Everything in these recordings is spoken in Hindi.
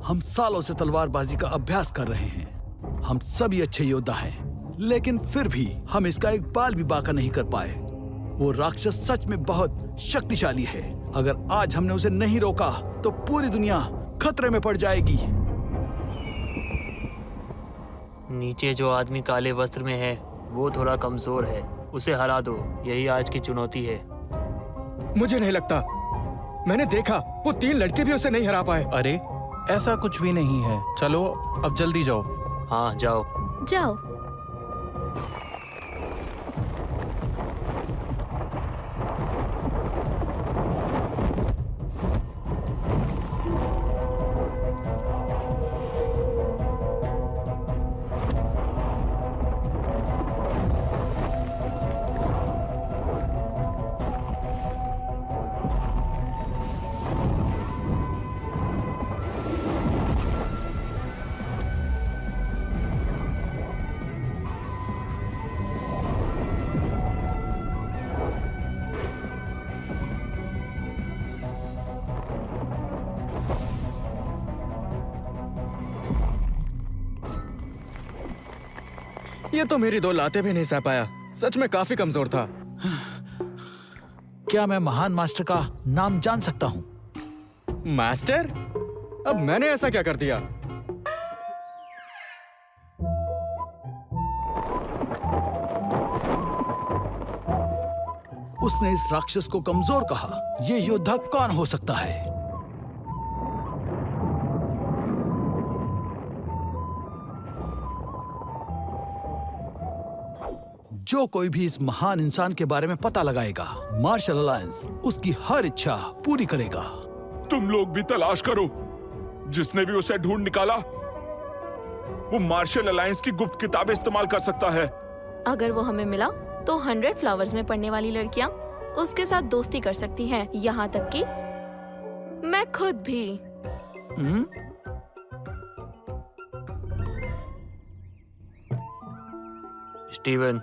हम सालों से तलवारबाजी का अभ्यास कर रहे हैं। हम सभी अच्छे योद्धा हैं, लेकिन फिर भी हम इसका एक बाल भी बांका नहीं कर पाए। वो राक्षस सच में बहुत शक्तिशाली है। अगर आज हमने उसे नहीं रोका तो पूरी दुनिया खतरे में पड़ जाएगी। नीचे जो आदमी काले वस्त्र में है वो थोड़ा कमजोर है, उसे हरा दो। यही आज की चुनौती है। मुझे नहीं लगता, मैंने देखा वो 3 लड़के भी उसे नहीं हरा पाए। अरे ऐसा कुछ भी नहीं है। चलो अब जल्दी जाओ। हाँ जाओ। जाओ। ये तो मेरी 2 लाते भी नहीं सह पाया। सच में काफी कमजोर था। क्या मैं महान मास्टर का नाम जान सकता हूँ? मास्टर? अब मैंने ऐसा क्या कर दिया? उसने इस राक्षस को कमजोर कहा। ये योद्धा कौन हो सकता है? जो कोई भी इस महान इंसान के बारे में पता लगाएगा, मार्शल अलायंस उसकी हर इच्छा पूरी करेगा। तुम लोग भी तलाश करो। जिसने भी उसे ढूंढ निकाला वो मार्शल अलायंस की गुप्त किताबें इस्तेमाल कर सकता है। अगर वो हमें मिला तो 100 फ्लावर्स में पढ़ने वाली लड़कियां उसके साथ दोस्ती कर सकती हैं, यहाँ तक कि मैं खुद भी। स्टीवन,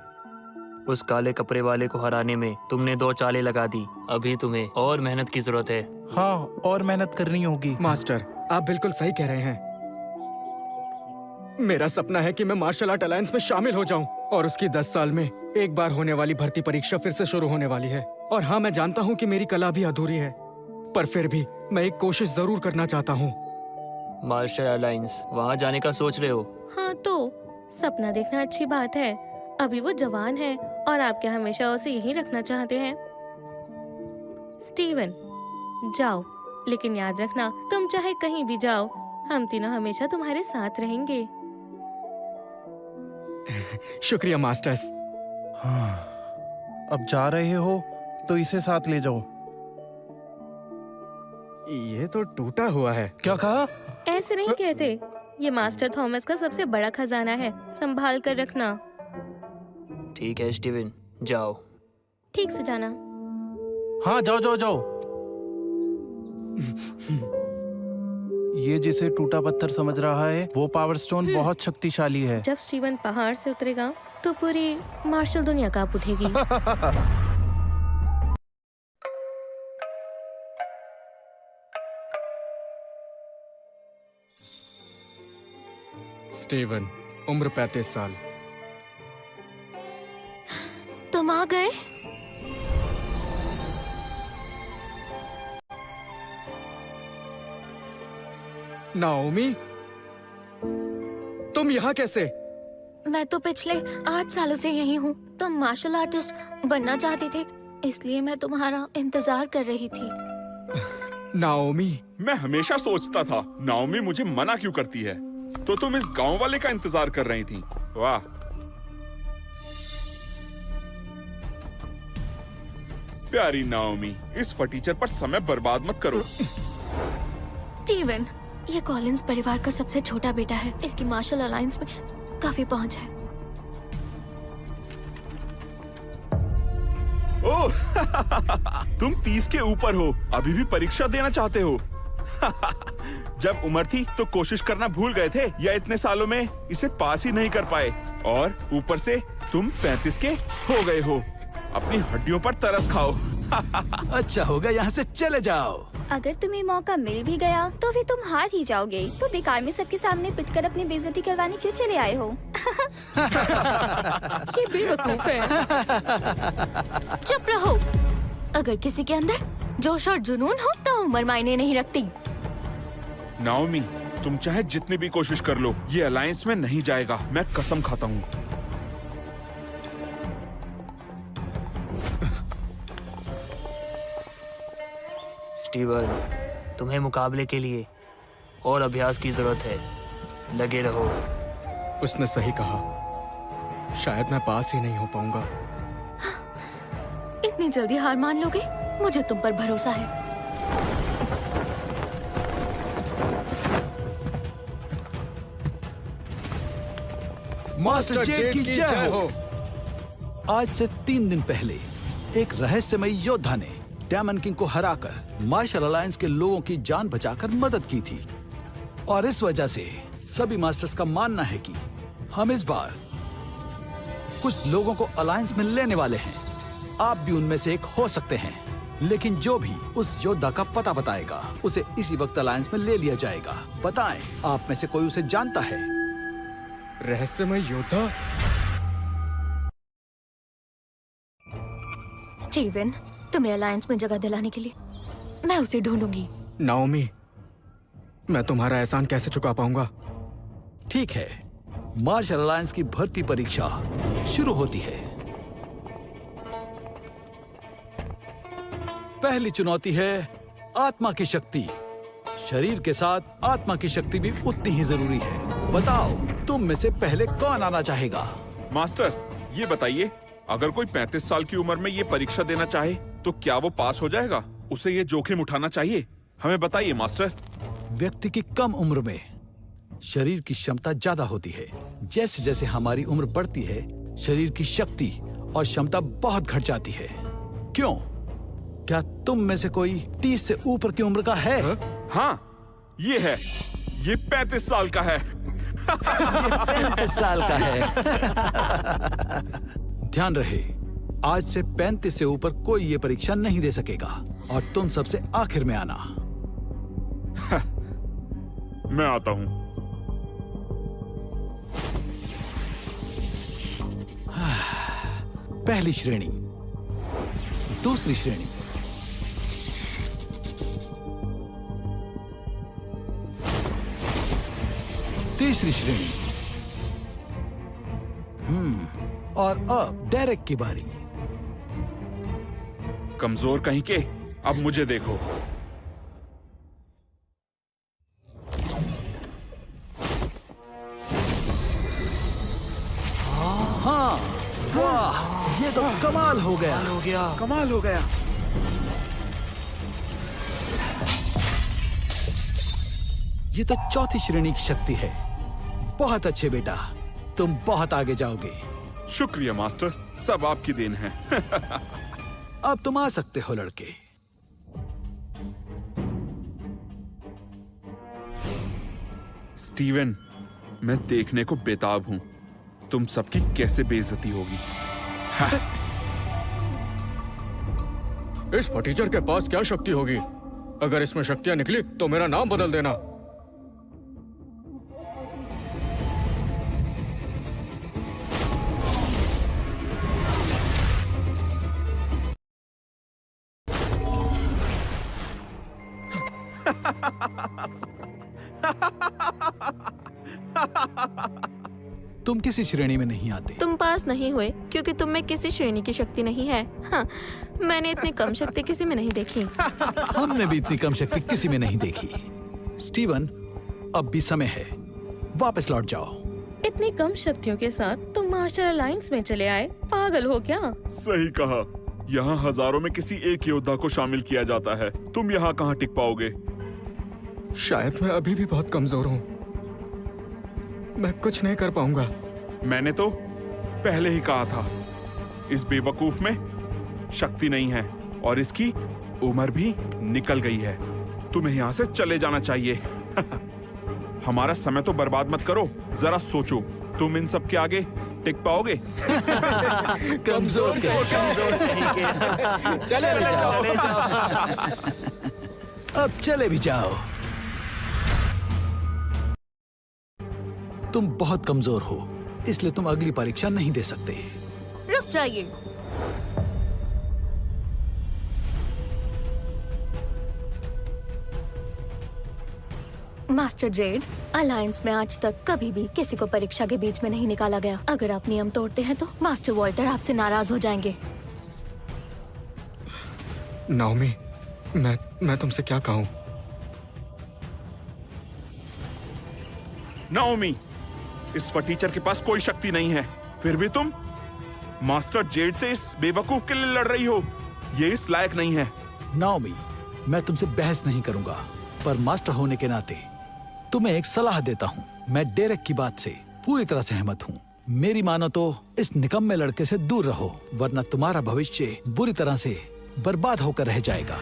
उस काले कपड़े वाले को हराने में तुमने 2 चालें लगा दी। अभी तुम्हें और मेहनत की जरूरत है। हाँ, और मेहनत करनी होगी। मास्टर, आप बिल्कुल सही कह रहे हैं। मेरा सपना है कि मैं मार्शल आर्ट अलायंस में शामिल हो जाऊं और उसकी 10 साल में एक बार होने वाली भर्ती परीक्षा फिर से शुरू होने वाली है। और हाँ, मैं जानता हूँ कि मेरी कला भी अधूरी है, पर फिर भी मैं एक कोशिश जरूर करना चाहता हूँ। मार्शल अलायंस, वहाँ जाने का सोच रहे हो? हाँ, तो सपना देखना अच्छी बात है। अभी वो जवान है और आप क्या हमेशा उसे यहीं रखना चाहते हैं? स्टीवन, जाओ, लेकिन याद रखना, तुम चाहे कहीं भी जाओ, हम तीनों हमेशा तुम्हारे साथ रहेंगे। शुक्रिया मास्टर्स। हाँ, अब जा रहे हो तो इसे साथ ले जाओ। ये तो टूटा हुआ है। क्या कहा? ऐसे नहीं कहते। ये मास्टर थॉमस का सबसे बड़ा खजाना है, संभाल कर रखना। ठीक है स्टीवन, जाओ। ठीक से जाना। हाँ, जाओ जाओ जाओ। ये जिसे टूटा पत्थर समझ रहा है, वो पावर स्टोन बहुत शक्तिशाली है। जब स्टीवन पहाड़ से उतरेगा तो पूरी मार्शल दुनिया कांप उठेगी। स्टीवन, उम्र 35 साल। तुम आ गए? नाओमी, तुम यहाँ कैसे? मैं तो पिछले 8 सालों से यही हूँ। तुम मार्शल आर्टिस्ट बनना चाहते थे, इसलिए मैं तुम्हारा इंतजार कर रही थी। नाओमी, मैं हमेशा सोचता था नाओमी मुझे मना क्यों करती है, तो तुम इस गांव वाले का इंतजार कर रही थी। वाह। प्यारी नाओमी, इस फटीचर पर समय बर्बाद मत करो। स्टीवन, ये कॉलिंस परिवार का सबसे छोटा बेटा है। इसकी मार्शल अलायंस में काफी पहुंच है। ओह, तुम 30 के ऊपर हो, अभी भी परीक्षा देना चाहते हो। जब उम्र थी तो कोशिश करना भूल गए थे, या इतने सालों में इसे पास ही नहीं कर पाए, और ऊपर से तुम 35 के हो गए हो। अपनी हड्डियों पर तरस खाओ। अच्छा होगा, यहाँ से चले जाओ। अगर तुम्हें मौका मिल भी गया तो भी तुम हार ही जाओगे, तो बेकार में सबके सामने पिटकर अपनी बेइज्जती करवाने क्यों चले आए हो? ये बेवकूफ है। चुप रहो। अगर किसी के अंदर जोश और जुनून हो तो उम्र मायने नहीं रखती। नाओमी, तुम चाहे जितनी भी कोशिश कर लो, ये अलायंस में नहीं जाएगा। मैं कसम खाता हूँ। स्टीवन, तुम्हें मुकाबले के लिए और अभ्यास की जरूरत है। लगे रहो। उसने सही कहा, शायद मैं पास ही नहीं हो पाऊंगा। इतनी जल्दी हार मान लोगे? मुझे तुम पर भरोसा है। मास्टर जेड की जय हो। आज से 3 दिन पहले एक रहस्यमयी योद्धा ने डेमन किंग को हराकर मार्शल अलायंस के लोगों की जान बचाकर मदद की थी, और इस वजह से सभी मास्टर्स का मानना है कि हम इस बार कुछ लोगों को अलायंस में लेने वाले हैं। आप भी उनमें से एक हो सकते हैं, लेकिन जो भी उस योद्धा का पता बताएगा उसे इसी वक्त अलायंस में ले लिया जाएगा। बताएं, आप में से कोई उसे जानता है? रहस्यमय योद्धा? स्टीवन, तुम्हें अलायंस में जगह दिलाने के लिए मैं उसे ढूंढूंगी। नाओमी, मैं तुम्हारा एहसान कैसे चुका पाऊंगा? ठीक है, मार्शल अलायंस की भर्ती परीक्षा शुरू होती है। पहली चुनौती है आत्मा की शक्ति। शरीर के साथ आत्मा की शक्ति भी उतनी ही जरूरी है। बताओ, तुम में से पहले कौन आना चाहेगा? मास्टर, ये बताइए, अगर कोई 35 साल की उम्र में ये परीक्षा देना चाहे तो क्या वो पास हो जाएगा? उसे ये जोखिम उठाना चाहिए? हमें बताइए मास्टर। व्यक्ति की कम उम्र में शरीर की क्षमता ज्यादा होती है। जैसे जैसे हमारी उम्र बढ़ती है, शरीर की शक्ति और क्षमता बहुत घट जाती है। क्यों? क्या तुम में से कोई 30 से ऊपर की उम्र का है? हाँ, ये है। ये 35 साल का है। 35 साल का है। ध्यान रहे, आज से 35 से ऊपर कोई ये परीक्षा नहीं दे सकेगा, और तुम सबसे आखिर में आना। मैं आता हूँ। पहली श्रेणी, दूसरी श्रेणी, तीसरी श्रेणी। और अब डेरेक की बारी। कमजोर कहीं के, अब मुझे देखो। हाँ, वाह, ये तो कमाल हो गया। कमाल हो गया। ये तो चौथी श्रेणी की शक्ति है। बहुत अच्छे बेटा, तुम बहुत आगे जाओगे। शुक्रिया मास्टर, सब आपकी देन है। अब तुम आ सकते हो लड़के। स्टीवन, मैं देखने को बेताब हूँ तुम सबकी कैसे बेइज्जती होगी। इस फटीचर के पास क्या शक्ति होगी? अगर इसमें शक्तियां निकली तो मेरा नाम बदल देना। तुम किसी श्रेणी में नहीं आते। तुम पास नहीं हुए क्योंकि तुम में किसी श्रेणी की शक्ति नहीं है। हाँ, मैंने इतनी कम शक्ति किसी में नहीं देखी। हमने भी इतनी कम शक्ति किसी में नहीं देखी। स्टीवन, अब भी समय है, वापस लौट जाओ। इतनी कम शक्तियों के साथ तुम मार्शल अलायंस में चले आए? पागल हो क्या? सही कहा, यहाँ हजारों में किसी एक योद्धा को शामिल किया जाता है। तुम यहाँ कहाँ टिक पाओगे? शायद मैं अभी भी बहुत कमजोर हूँ, मैं कुछ नहीं कर पाऊंगा। मैंने तो पहले ही कहा था, इस बेवकूफ में शक्ति नहीं है और इसकी उम्र भी निकल गई है। तुम्हें यहाँ से चले जाना चाहिए। हमारा समय तो बर्बाद मत करो, जरा सोचो, तुम इन सब के आगे टिक पाओगे? कमजोर चले जाओ। अब चले भी जाओ। तुम बहुत कमजोर हो, इसलिए तुम अगली परीक्षा नहीं दे सकते। रुक जाइए। मास्टर जेड, अलायंस में आज तक कभी भी किसी को परीक्षा के बीच में नहीं निकाला गया। अगर आप नियम तोड़ते हैं तो मास्टर वॉल्टर आपसे नाराज हो जाएंगे। नाओमी, मैं तुमसे क्या कहूँ? नाओमी, इस फटीचर के पास कोई शक्ति नहीं है, फिर भी तुम मास्टर जेड से इस बेवकूफ के लिए लड़ रही हो। ये इस लायक नहीं है। नाओमी, मैं तुमसे बहस नहीं करूंगा, पर मास्टर होने के नाते तुम्हें एक सलाह देता हूँ। मैं डेरेक की बात से पूरी तरह सहमत हूँ। मेरी मानो तो इस निकम्मे लड़के से दूर रहो, वरना तुम्हारा भविष्य बुरी तरह से बर्बाद होकर रह जाएगा।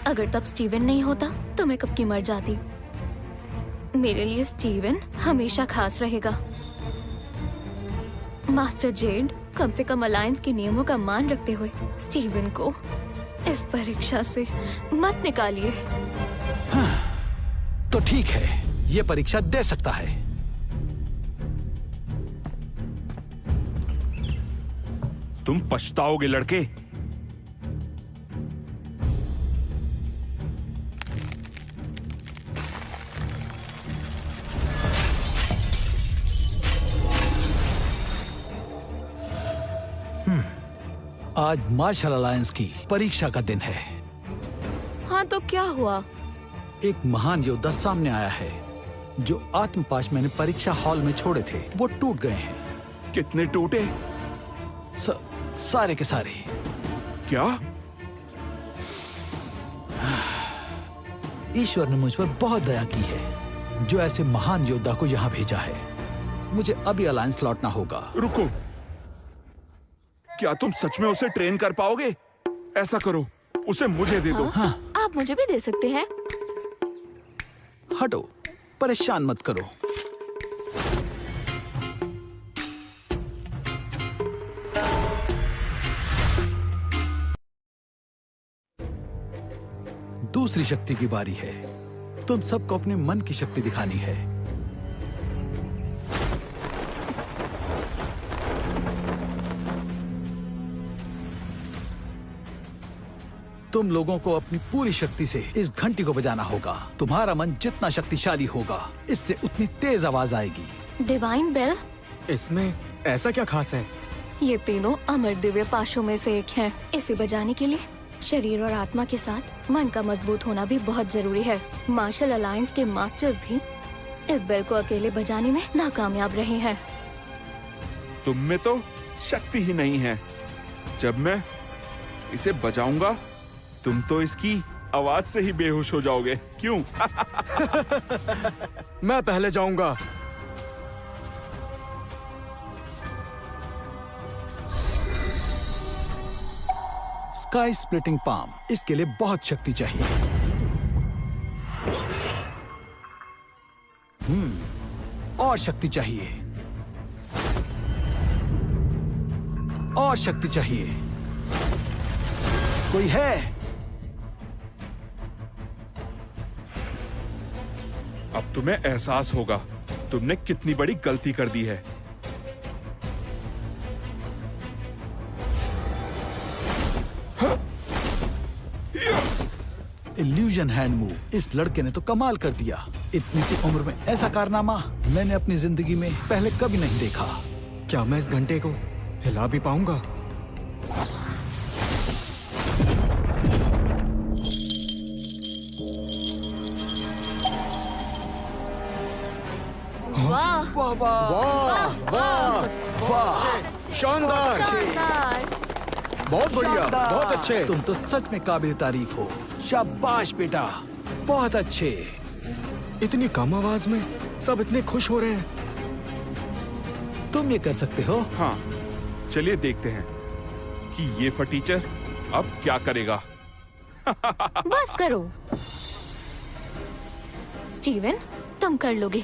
अगर तब स्टीवन नहीं होता तो मैं कब की मर जाती। मेरे लिए स्टीवन हमेशा खास रहेगा। मास्टर जेड, कम से कम अलायंस के नियमों का मान रखते हुए स्टीवन को इस परीक्षा से मत निकालिए। तो ठीक है, ये परीक्षा दे सकता है। तुम पछताओगे लड़के। आज मार्शल अलायंस की परीक्षा का दिन है। हाँ, तो क्या हुआ? एक महान योद्धा सामने आया है। जो आत्मपाश मैंने परीक्षा हॉल में छोड़े थे वो टूट गए हैं। कितने टूटे? सारे के सारे। क्या? ईश्वर ने मुझ पर बहुत दया की है, जो ऐसे महान योद्धा को यहाँ भेजा है। मुझे अभी अलायंस लौटना होगा। रुको, क्या तुम सच में उसे ट्रेन कर पाओगे? ऐसा करो, उसे मुझे दे दो। हाँ, आप मुझे भी दे सकते हैं। हटो, परेशान मत करो। दूसरी शक्ति की बारी है। तुम सबको अपने मन की शक्ति दिखानी है। तुम लोगों को अपनी पूरी शक्ति से इस घंटी को बजाना होगा। तुम्हारा मन जितना शक्तिशाली होगा, इससे उतनी तेज आवाज आएगी। Divine bell? इसमें ऐसा क्या खास है? ये तीनों अमर दिव्य पाशों में से एक हैं। इसे बजाने के लिए शरीर और आत्मा के साथ मन का मजबूत होना भी बहुत जरूरी है। मार्शल अलायंस के मास्टर्स भी इस बेल को अकेले बजाने में नाकामयाब रहे हैं। तुम में तो शक्ति ही नहीं है। जब मैं इसे बजाऊंगा, तुम तो इसकी आवाज से ही बेहोश हो जाओगे। क्यों? मैं पहले जाऊंगा। स्काई स्प्लिटिंग पाम, इसके लिए बहुत शक्ति चाहिए। और शक्ति चाहिए, और शक्ति चाहिए। कोई है? अब तुम्हें एहसास होगा तुमने कितनी बड़ी गलती कर दी है। इल्यूजन हैंड मूव, इस लड़के ने तो कमाल कर दिया। इतनी सी उम्र में ऐसा कारनामा मैंने अपनी जिंदगी में पहले कभी नहीं देखा। क्या मैं इस घंटे को हिला भी पाऊंगा? वाह, वाह वाह वाह वाह वाह, शानदार, शानदार। बहुत बढ़िया, शानदार। बहुत अच्छे। तुम तो सच में काबिल तारीफ हो। शाबाश बेटा, बहुत अच्छे। इतनी कम आवाज में सब इतने खुश हो रहे हैं। तुम ये कर सकते हो। हाँ, चलिए देखते हैं कि ये फटीचर अब क्या करेगा। बस करो। स्टीवन, तुम कर लोगे।